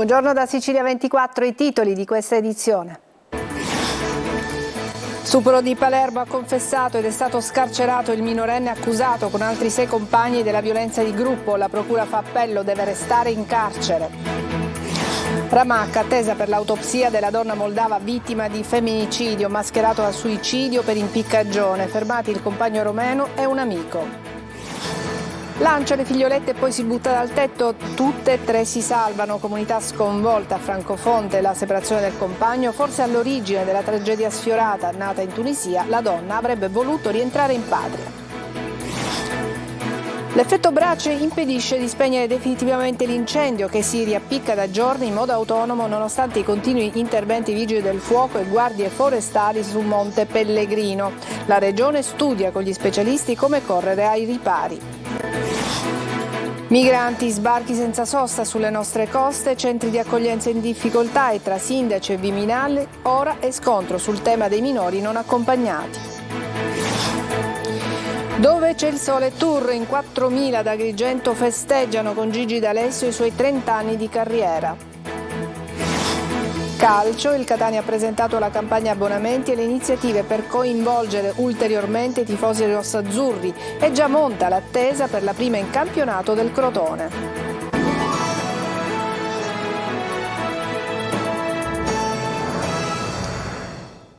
Buongiorno da Sicilia 24, i titoli di questa edizione. Stupro di Palermo, ha confessato ed è stato scarcerato il minorenne accusato con altri 6 compagni della violenza di gruppo. La procura fa appello, deve restare in carcere. Ramacca, attesa per l'autopsia della donna moldava vittima di femminicidio, mascherato da suicidio per impiccagione. Fermati il compagno romeno e un amico. Lancia le figliolette e poi si butta dal tetto, tutte e 3 si salvano, comunità sconvolta a Francofonte, la separazione del compagno forse all'origine della tragedia sfiorata, nata in Tunisia, la donna avrebbe voluto rientrare in patria. L'effetto brace impedisce di spegnere definitivamente l'incendio che si riappicca da giorni in modo autonomo nonostante i continui interventi vigili del fuoco e guardie forestali su Monte Pellegrino. La regione studia con gli specialisti come correre ai ripari. Migranti, sbarchi senza sosta sulle nostre coste, centri di accoglienza in difficoltà e tra sindaci e Viminale, ora è scontro sul tema dei minori non accompagnati. Dove c'è il sole tour, in 4.000 ad Agrigento festeggiano con Gigi D'Alessio i suoi 30 anni di carriera. Calcio, il Catania ha presentato la campagna abbonamenti e le iniziative per coinvolgere ulteriormente i tifosi rossazzurri e già monta l'attesa per la prima in campionato del Crotone.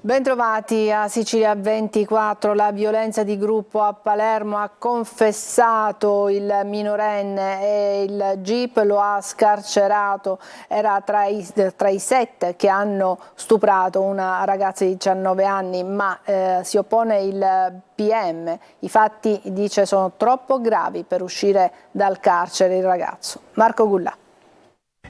Bentrovati a Sicilia 24, la violenza di gruppo a Palermo, ha confessato il minorenne e il GIP lo ha scarcerato, era tra i 7 che hanno stuprato una ragazza di 19 anni, ma si oppone il PM, i fatti dice sono troppo gravi per uscire dal carcere il ragazzo. Marco Gullà.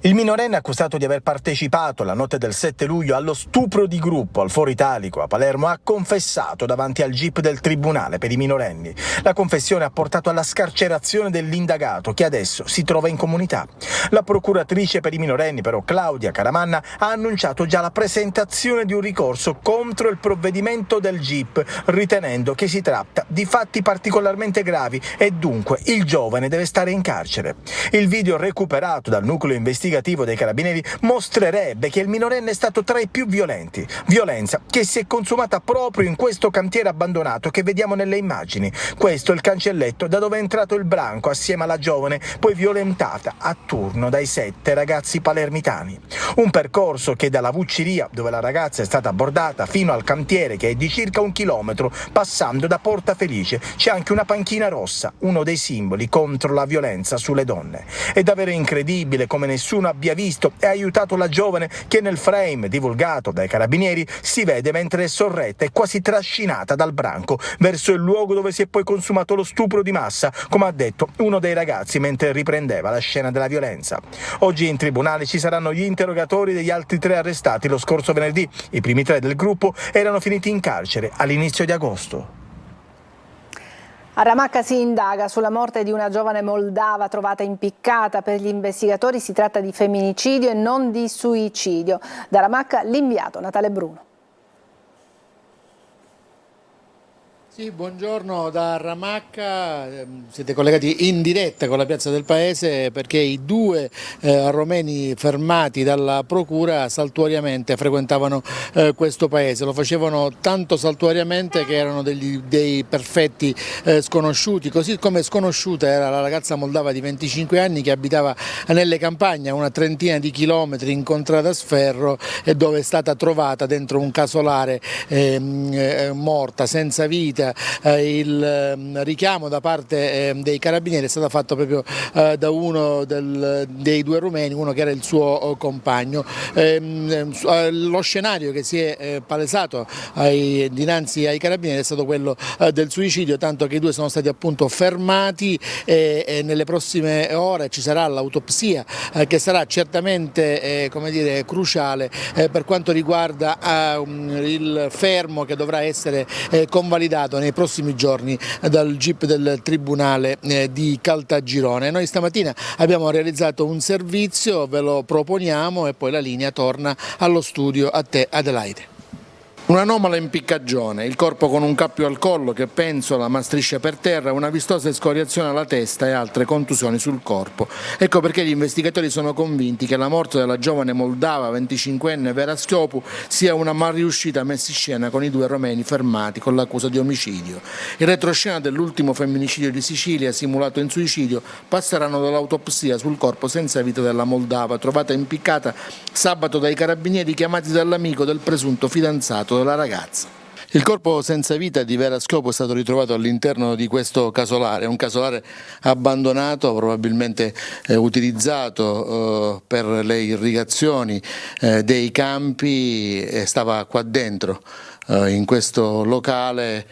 Il minorenne accusato di aver partecipato la notte del 7 luglio allo stupro di gruppo al Foro Italico a Palermo ha confessato davanti al GIP del Tribunale per i minorenni. La confessione ha portato alla scarcerazione dell'indagato che adesso si trova in comunità. La procuratrice per i minorenni, però, Claudia Caramanna, ha annunciato già la presentazione di un ricorso contro il provvedimento del GIP, ritenendo che si tratta di fatti particolarmente gravi e dunque il giovane deve stare in carcere. Il video recuperato dal nucleo investigativo dei Carabinieri mostrerebbe che il minorenne è stato tra i più violenti, violenza che si è consumata proprio in questo cantiere abbandonato che vediamo nelle immagini. Questo è il cancelletto da dove è entrato il branco assieme alla giovane, poi violentata a turno dai 7 ragazzi palermitani. Un percorso che dalla Vucciria, dove la ragazza è stata abbordata, fino al cantiere che è di circa 1 chilometro, passando da Porta Felice. C'è anche una panchina rossa, uno dei simboli contro la violenza sulle donne. È davvero incredibile come nessuno abbia visto e aiutato la giovane che nel frame divulgato dai Carabinieri si vede mentre è sorretta e quasi trascinata dal branco verso il luogo dove si è poi consumato lo stupro di massa, come ha detto uno dei ragazzi mentre riprendeva la scena della violenza. Oggi in tribunale ci saranno gli interrogatori degli altri 3 arrestati lo scorso venerdì. I primi 3 del gruppo erano finiti in carcere all'inizio di agosto. A Ramacca si indaga sulla morte di una giovane moldava trovata impiccata. Per gli investigatori si tratta di femminicidio e non di suicidio. Da Ramacca l'inviato Natale Bruno. Sì, buongiorno da Ramacca, siete collegati in diretta con la piazza del paese perché i 2 romeni fermati dalla procura saltuariamente frequentavano questo paese, lo facevano tanto saltuariamente che erano dei perfetti sconosciuti, così come sconosciuta era la ragazza moldava di 25 anni che abitava nelle campagne a una 30ina di chilometri in Contrada Sferro e dove è stata trovata dentro un casolare morta, senza vita. Il richiamo da parte dei Carabinieri è stato fatto proprio da uno dei 2 rumeni, uno che era il suo compagno. Lo scenario che si è palesato dinanzi ai Carabinieri è stato quello del suicidio, tanto che i 2 sono stati appunto fermati e nelle prossime ore ci sarà l'autopsia che sarà certamente come dire, cruciale per quanto riguarda il fermo che dovrà essere convalidato nei prossimi giorni dal GIP del Tribunale di Caltagirone. Noi stamattina abbiamo realizzato un servizio, ve lo proponiamo e poi la linea torna allo studio a te Adelaide. Un'anomala impiccagione, il corpo con un cappio al collo che penzola ma striscia per terra, una vistosa escoriazione alla testa e altre contusioni sul corpo. Ecco perché gli investigatori sono convinti che la morte della giovane moldava 25enne Vera Schiopu sia una malriuscita messa in scena con i 2 romeni fermati con l'accusa di omicidio. Il retroscena dell'ultimo femminicidio di Sicilia simulato in suicidio passeranno dall'autopsia sul corpo senza vita della moldava trovata impiccata sabato dai carabinieri chiamati dall'amico del presunto fidanzato della ragazza. Il corpo senza vita di Vera Schiopu è stato ritrovato all'interno di questo casolare, un casolare abbandonato, probabilmente utilizzato per le irrigazioni dei campi, e stava qua dentro in questo locale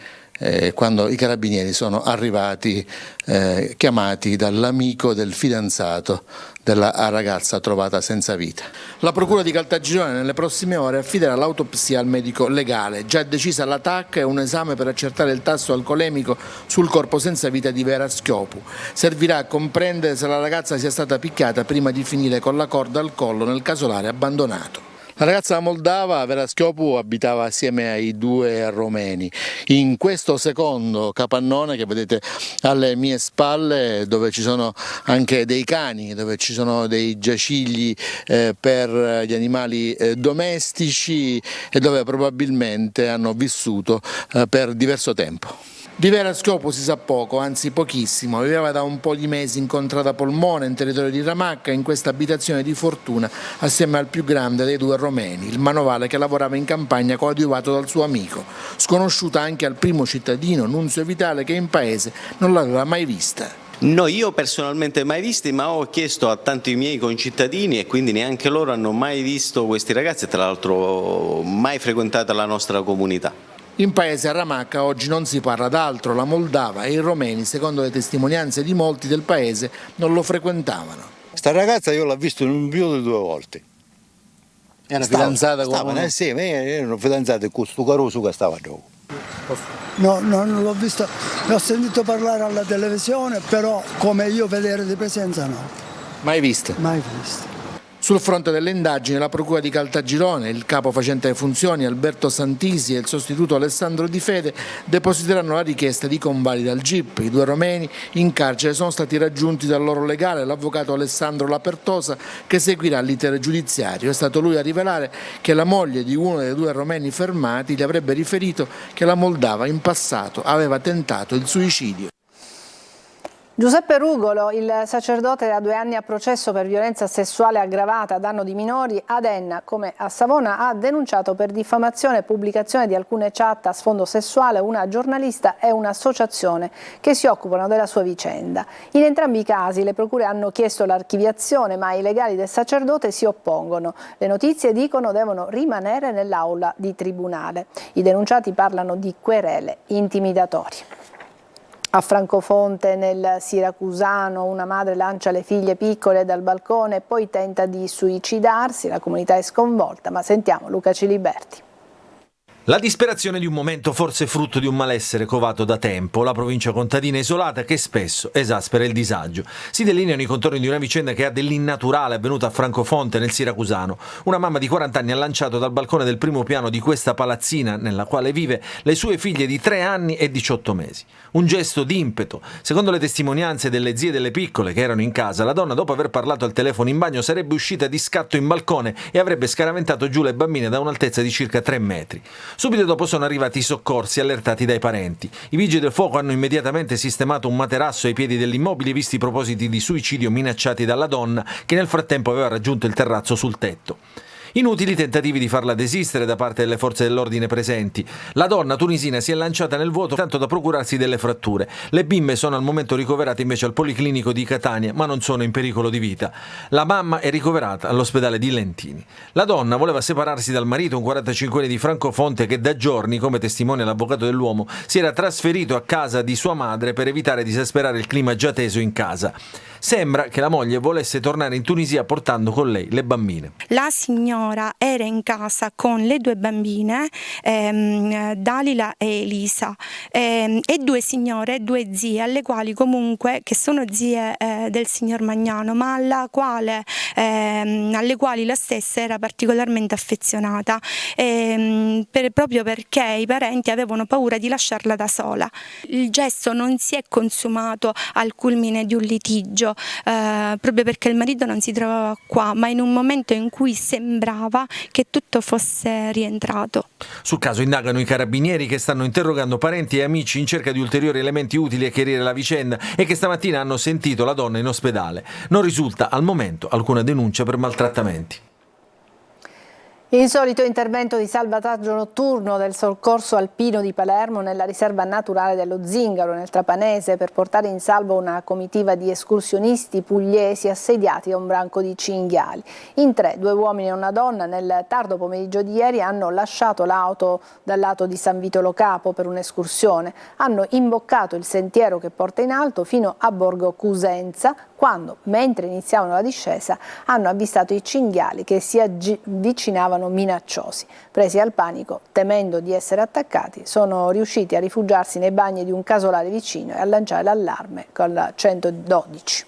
quando i carabinieri sono arrivati chiamati dall'amico del fidanzato della ragazza trovata senza vita. La procura di Caltagirone nelle prossime ore affiderà l'autopsia al medico legale. Già decisa la TAC e un esame per accertare il tasso alcolemico sul corpo senza vita di Vera Schiopu. Servirà a comprendere se la ragazza sia stata picchiata prima di finire con la corda al collo nel casolare abbandonato. La ragazza moldava, Vera Schiopu, abitava assieme ai 2 romeni. In questo secondo capannone che vedete alle mie spalle, dove ci sono anche dei cani, dove ci sono dei giacigli per gli animali domestici e dove probabilmente hanno vissuto per diverso tempo. Di Vera Schiopu si sa poco, anzi pochissimo. Viveva da un po' di mesi in contrada Polmone, in territorio di Ramacca, in questa abitazione di fortuna, assieme al più grande dei 2 romeni, il manovale che lavorava in campagna coadiuvato dal suo amico. Sconosciuta anche al primo cittadino, Nunzio Vitale, che in paese non l'aveva mai vista. No, io personalmente mai visti, ma ho chiesto a tanti miei concittadini e quindi neanche loro hanno mai visto questi ragazzi, tra l'altro mai frequentata la nostra comunità. In paese a Ramacca oggi non si parla d'altro, la moldava e i romeni, secondo le testimonianze di molti del paese, non lo frequentavano. Sta ragazza io l'ho visto in un più di 2 volte. Era fidanzata con uno? Sì, erano fidanzate con questo caruso che stava a gioco. No, non l'ho visto, l'ho sentito parlare alla televisione, però come io vedere di presenza no. Mai vista? Mai visto. Sul fronte delle indagini la procura di Caltagirone, il capo facente le funzioni Alberto Santisi e il sostituto Alessandro Di Fede depositeranno la richiesta di convalida al GIP. I 2 romeni in carcere sono stati raggiunti dal loro legale, l'avvocato Alessandro Lapertosa, che seguirà l'iter giudiziario. È stato lui a rivelare che la moglie di uno dei 2 romeni fermati gli avrebbe riferito che la moldava in passato aveva tentato il suicidio. Giuseppe Rugolo, il sacerdote da 2 anni a processo per violenza sessuale aggravata a danno di minori, ad Enna come a Savona ha denunciato per diffamazione e pubblicazione di alcune chat a sfondo sessuale una giornalista e un'associazione che si occupano della sua vicenda. In entrambi i casi le procure hanno chiesto l'archiviazione, ma i legali del sacerdote si oppongono. Le notizie, dicono, devono rimanere nell'aula di tribunale. I denunciati parlano di querele intimidatori. A Francofonte, nel Siracusano, una madre lancia le figlie piccole dal balcone e poi tenta di suicidarsi. La comunità è sconvolta, ma sentiamo Luca Ciliberti. La disperazione di un momento, forse frutto di un malessere covato da tempo, la provincia contadina isolata che spesso esaspera il disagio. Si delineano i contorni di una vicenda che ha dell'innaturale avvenuta a Francofonte, nel Siracusano. Una mamma di 40 anni ha lanciato dal balcone del primo piano di questa palazzina, nella quale vive, le sue figlie di 3 anni e 18 mesi. Un gesto d'impeto. Secondo le testimonianze delle zie delle piccole che erano in casa, la donna, dopo aver parlato al telefono in bagno, sarebbe uscita di scatto in balcone e avrebbe scaraventato giù le bambine da un'altezza di circa 3 metri. Subito dopo sono arrivati i soccorsi allertati dai parenti. I vigili del fuoco hanno immediatamente sistemato un materasso ai piedi dell'immobile, visti i propositi di suicidio minacciati dalla donna, che nel frattempo aveva raggiunto il terrazzo sul tetto. Inutili tentativi di farla desistere da parte delle forze dell'ordine presenti. La donna tunisina si è lanciata nel vuoto tanto da procurarsi delle fratture. Le bimbe sono al momento ricoverate invece al Policlinico di Catania, ma non sono in pericolo di vita. La mamma è ricoverata all'ospedale di Lentini. La donna voleva separarsi dal marito, un 45enne di Francofonte, che da giorni, come testimonia l'avvocato dell'uomo, si era trasferito a casa di sua madre per evitare di esasperare il clima già teso in casa. Sembra che la moglie volesse tornare in Tunisia portando con lei le bambine. La signora era in casa con le 2 bambine, Dalila e Elisa, e 2 signore, 2 zie, alle quali comunque, che sono zie del signor Magnano, ma alle quali la stessa era particolarmente affezionata, proprio perché i parenti avevano paura di lasciarla da sola. Il gesto non si è consumato al culmine di un litigio, proprio perché il marito non si trovava qua, ma in un momento in cui sembrava che tutto fosse rientrato. Sul caso indagano i carabinieri, che stanno interrogando parenti e amici in cerca di ulteriori elementi utili a chiarire la vicenda e che stamattina hanno sentito la donna in ospedale. Non risulta al momento alcuna denuncia per maltrattamenti. Insolito intervento di salvataggio notturno del Soccorso Alpino di Palermo nella riserva naturale dello Zingaro, nel Trapanese, per portare in salvo una comitiva di escursionisti pugliesi assediati da un branco di cinghiali. In 3, 2 uomini e una donna, nel tardo pomeriggio di ieri hanno lasciato l'auto dal lato di San Vito Lo Capo per un'escursione. Hanno imboccato il sentiero che porta in alto fino a Borgo Cusenza, quando, mentre iniziavano la discesa, hanno avvistato i cinghiali che si avvicinavano minacciosi. Presi al panico, temendo di essere attaccati, sono riusciti a rifugiarsi nei bagni di un casolare vicino e a lanciare l'allarme con la 112.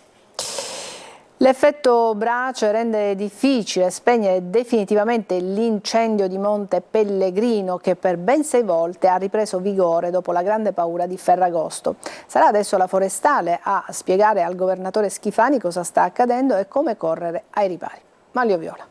L'effetto brace rende difficile spegnere definitivamente l'incendio di Monte Pellegrino, che per ben 6 volte ha ripreso vigore dopo la grande paura di Ferragosto. Sarà adesso la Forestale a spiegare al governatore Schifani cosa sta accadendo e come correre ai ripari. Manlio Viola.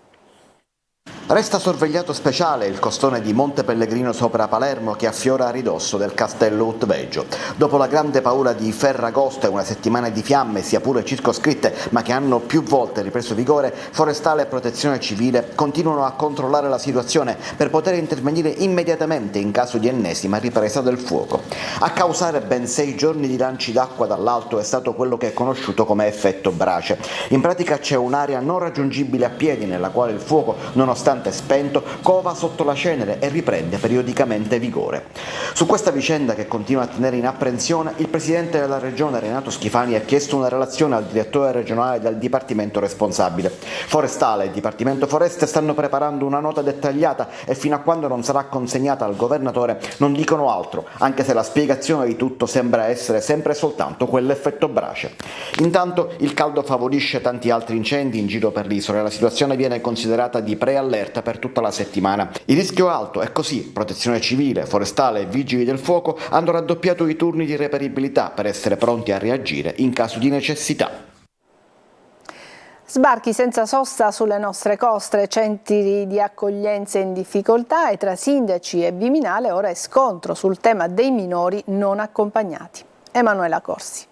Resta sorvegliato speciale il costone di Monte Pellegrino sopra Palermo, che affiora a ridosso del castello Utveggio. Dopo la grande paura di Ferragosto e una settimana di fiamme, sia pure circoscritte, ma che hanno più volte ripreso vigore, Forestale e Protezione Civile continuano a controllare la situazione per poter intervenire immediatamente in caso di ennesima ripresa del fuoco. A causare ben 6 giorni di lanci d'acqua dall'alto è stato quello che è conosciuto come effetto brace. In pratica c'è un'area non raggiungibile a piedi nella quale il fuoco, nonostante spento, cova sotto la cenere e riprende periodicamente vigore. Su questa vicenda, che continua a tenere in apprensione, il presidente della regione Renato Schifani ha chiesto una relazione al direttore regionale del dipartimento responsabile. Forestale e Dipartimento Foreste stanno preparando una nota dettagliata e fino a quando non sarà consegnata al governatore non dicono altro, anche se la spiegazione di tutto sembra essere sempre soltanto quell'effetto brace. Intanto il caldo favorisce tanti altri incendi in giro per l'isola e la situazione viene considerata di preallerta per tutta la settimana. Il rischio è alto e così Protezione Civile, Forestale e Vigili del Fuoco hanno raddoppiato i turni di reperibilità per essere pronti a reagire in caso di necessità. Sbarchi senza sosta sulle nostre coste, centri di accoglienza in difficoltà e tra sindaci e Viminale ora è scontro sul tema dei minori non accompagnati. Emanuela Corsi.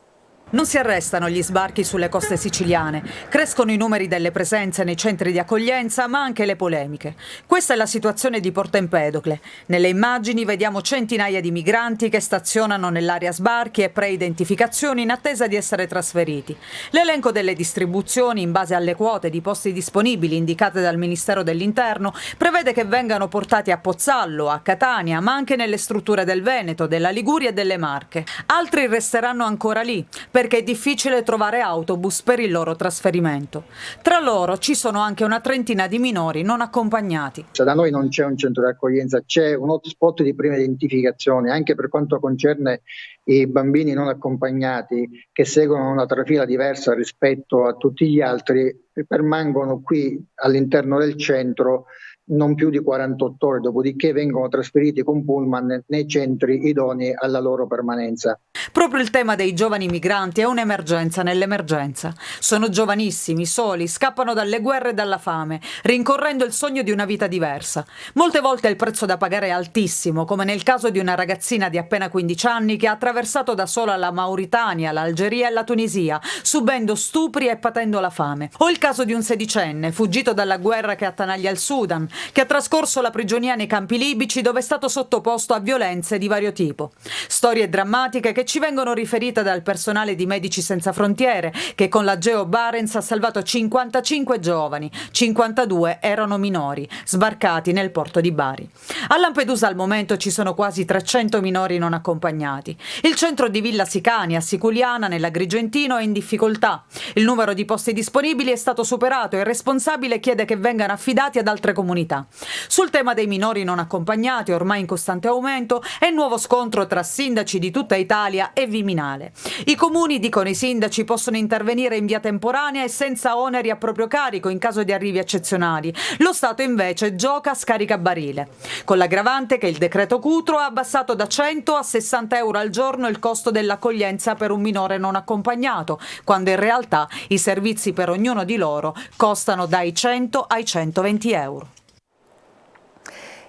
Non si arrestano gli sbarchi sulle coste siciliane, crescono i numeri delle presenze nei centri di accoglienza, ma anche le polemiche. Questa è la situazione di Porto Empedocle. Nelle immagini vediamo centinaia di migranti che stazionano nell'area sbarchi e pre-identificazioni in attesa di essere trasferiti. L'elenco delle distribuzioni in base alle quote di posti disponibili indicate dal Ministero dell'Interno prevede che vengano portati a Pozzallo, a Catania, ma anche nelle strutture del Veneto, della Liguria e delle Marche. Altri resteranno ancora lì, perché è difficile trovare autobus per il loro trasferimento. Tra loro ci sono anche una trentina di minori non accompagnati. Da noi non c'è un centro di accoglienza, c'è un hotspot di prima identificazione, anche per quanto concerne i bambini non accompagnati che seguono una trafila diversa rispetto a tutti gli altri, permangono qui all'interno del centro non più di 48 ore, dopodiché vengono trasferiti con pullman nei centri idonei alla loro permanenza. Proprio il tema dei giovani migranti è un'emergenza nell'emergenza. Sono giovanissimi, soli, scappano dalle guerre e dalla fame, rincorrendo il sogno di una vita diversa. Molte volte il prezzo da pagare è altissimo, come nel caso di una ragazzina di appena 15 anni che ha attraversato da sola la Mauritania, l'Algeria e la Tunisia, subendo stupri e patendo la fame. O il caso di un sedicenne, fuggito dalla guerra che attanaglia il Sudan, che ha trascorso la prigionia nei campi libici dove è stato sottoposto a violenze di vario tipo. Storie drammatiche che ci vengono riferite dal personale di Medici Senza Frontiere, che con la Geo Barents ha salvato 55 giovani, 52 erano minori, sbarcati nel porto di Bari. A Lampedusa al momento ci sono quasi 300 minori non accompagnati. Il centro di Villa Sicani a Siculiana, nell'Agrigentino, è in difficoltà. Il numero di posti disponibili è stato superato e il responsabile chiede che vengano affidati ad altre comunità. Sul tema dei minori non accompagnati, ormai in costante aumento, è il nuovo scontro tra sindaci di tutta Italia e Viminale. I comuni, dicono i sindaci, possono intervenire in via temporanea e senza oneri a proprio carico in caso di arrivi eccezionali. Lo Stato invece gioca a scaricabarile, con l'aggravante che il decreto Cutro ha abbassato da 100 a 60 euro al giorno il costo dell'accoglienza per un minore non accompagnato, quando in realtà i servizi per ognuno di loro costano dai 100 ai 120 euro.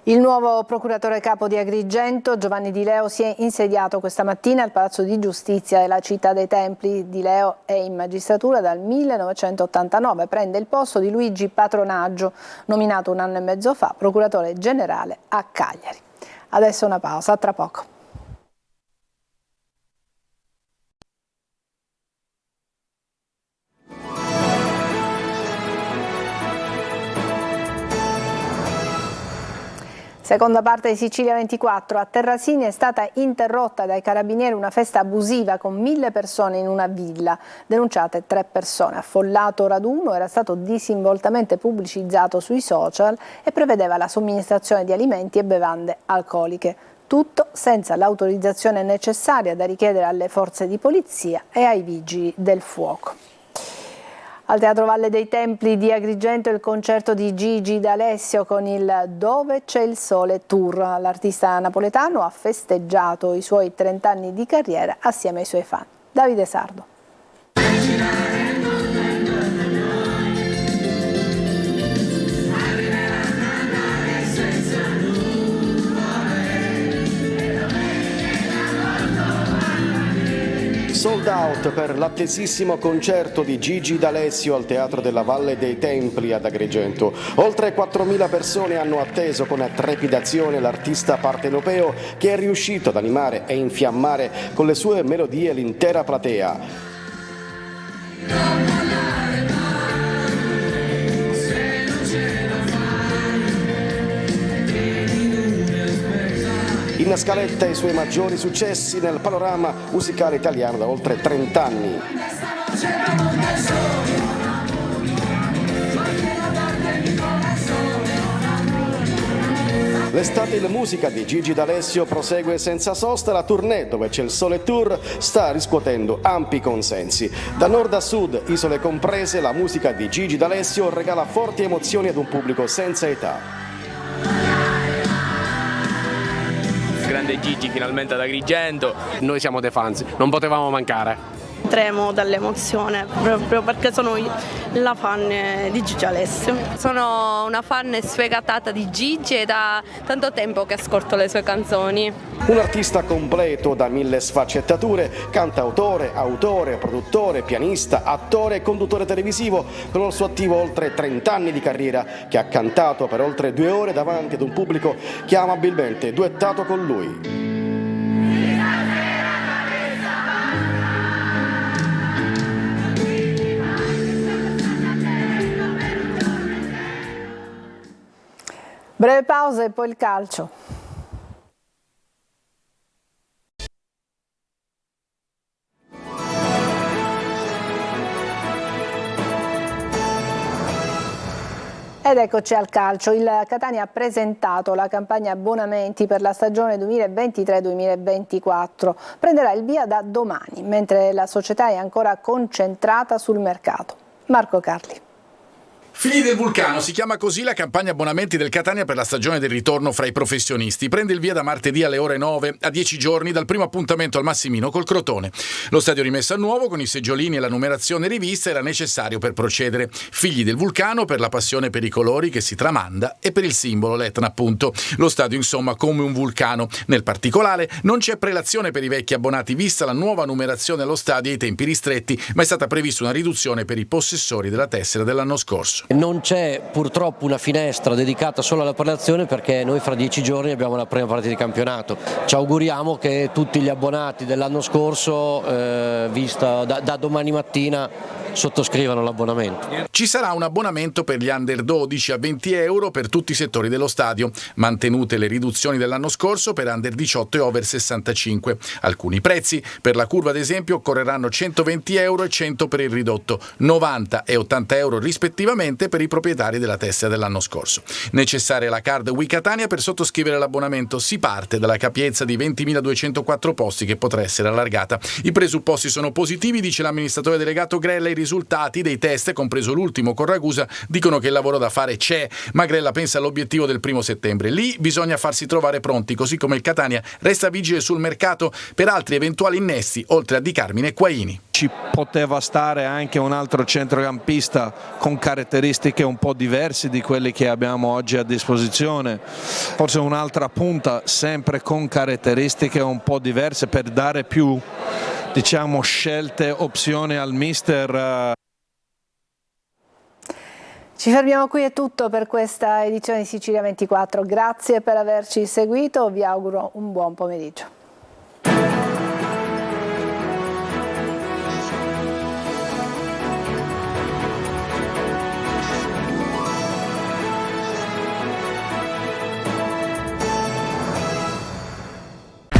Il nuovo procuratore capo di Agrigento, Giovanni Di Leo, si è insediato questa mattina al Palazzo di Giustizia della Città dei Templi. Di Leo è in magistratura dal 1989, prende il posto di Luigi Patronaggio, nominato un anno e mezzo fa procuratore generale a Cagliari. Adesso una pausa, a tra poco. Seconda parte di Sicilia 24. A Terrasini è stata interrotta dai carabinieri una festa abusiva con 1000 persone in una villa, denunciate 3 persone. Affollato raduno era stato disinvoltamente pubblicizzato sui social e prevedeva la somministrazione di alimenti e bevande alcoliche. Tutto senza l'autorizzazione necessaria da richiedere alle forze di polizia e ai vigili del fuoco. Al Teatro Valle dei Templi di Agrigento il concerto di Gigi D'Alessio con il Dove c'è il sole tour. L'artista napoletano ha festeggiato i suoi 30 anni di carriera assieme ai suoi fan. Davide Sardo. Sold out per l'attesissimo concerto di Gigi D'Alessio al Teatro della Valle dei Templi ad Agrigento. Oltre 4.000 persone hanno atteso con trepidazione l'artista partenopeo che è riuscito ad animare e infiammare con le sue melodie l'intera platea. In scaletta i suoi maggiori successi nel panorama musicale italiano da oltre 30 anni. L'estate in musica di Gigi D'Alessio prosegue senza sosta. La tournée Dove c'è il sole tour sta riscuotendo ampi consensi. Da nord a sud, isole comprese, la musica di Gigi D'Alessio regala forti emozioni ad un pubblico senza età. Grande Gigi finalmente ad Agrigento, noi siamo dei fans, non potevamo mancare. Tremo dall'emozione proprio perché sono la fan di Gigi D'Alessio. Sono una fan sfegatata di Gigi e da tanto tempo che ascolto le sue canzoni. Un artista completo da 1000 sfaccettature, cantautore, autore, produttore, pianista, attore e conduttore televisivo, con al suo attivo oltre 30 anni di carriera, che ha cantato per oltre 2 ore davanti ad un pubblico che ha amabilmente duettato con lui. Breve pausa e poi il calcio. Ed eccoci al calcio. Il Catania ha presentato la campagna abbonamenti per la stagione 2023-2024. Prenderà il via da domani, mentre la società è ancora concentrata sul mercato. Marco Carli. Figli del Vulcano, si chiama così la campagna abbonamenti del Catania per la stagione del ritorno fra i professionisti. Prende il via da martedì alle ore 9, a 10 giorni dal primo appuntamento al Massimino col Crotone. Lo stadio rimesso a nuovo con i seggiolini e la numerazione rivista era necessario per procedere. Figli del Vulcano per la passione per i colori che si tramanda e per il simbolo, l'Etna appunto. Lo stadio insomma come un vulcano. Nel particolare non c'è prelazione per i vecchi abbonati vista la nuova numerazione allo stadio e i tempi ristretti, ma è stata prevista una riduzione per i possessori della tessera dell'anno scorso. scorso. Non c'è purtroppo una finestra dedicata solo alla prelazione perché noi fra 10 giorni abbiamo la prima partita di campionato. Ci auguriamo che tutti gli abbonati dell'anno scorso, vista da domani mattina, sottoscrivano l'abbonamento. Ci sarà un abbonamento per gli under 12 a 20 euro per tutti i settori dello stadio, mantenute le riduzioni dell'anno scorso per under 18 e over 65. Alcuni prezzi, per la curva ad esempio, occorreranno 120 euro e 100 per il ridotto, 90 e 80 euro rispettivamente per i proprietari della tessera dell'anno scorso. Necessaria la card We Catania per sottoscrivere l'abbonamento. Si parte dalla capienza di 20.204 posti che potrà essere allargata. I presupposti sono positivi, dice l'amministratore delegato Grella. I risultati dei test, compreso l'ultimo con Ragusa, dicono che il lavoro da fare c'è, ma Grella pensa all'obiettivo del 1 settembre. Lì bisogna farsi trovare pronti, così come il Catania resta vigile sul mercato per altri eventuali innesti, oltre a Di Carmine e Quaini. Ci poteva stare anche un altro centrocampista con caratteristiche un po' diverse di quelle che abbiamo oggi a disposizione, forse un'altra punta sempre con caratteristiche un po' diverse per dare più, diciamo, scelte, opzioni al mister. Ci fermiamo qui, è tutto per questa edizione di Sicilia 24. Grazie per averci seguito, vi auguro un buon pomeriggio.